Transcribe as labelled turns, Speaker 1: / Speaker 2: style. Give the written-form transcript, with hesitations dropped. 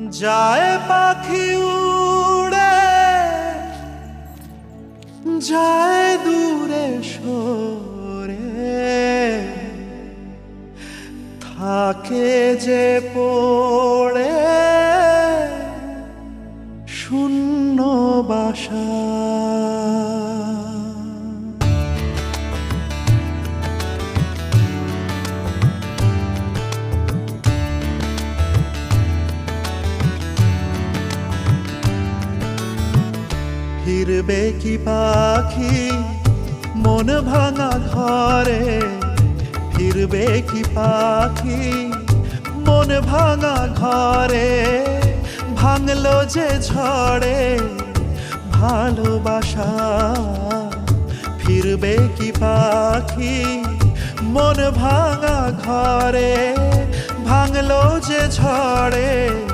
Speaker 1: যায় পাখি উড়ে, যায় দূরে সরে, থাকে যে পড়ে শূন্য বাসা। ফিরবে কি পাখি মন ভাঙা ঘরে, ফিরবে কি পাখি মন ভাঙা ঘরে, ভাঙলো যে ঝড়ে ভালোবাসা। ফিরবে কি পাখি মন ভাঙা ঘরে, ভাঙলো যে ঝড়ে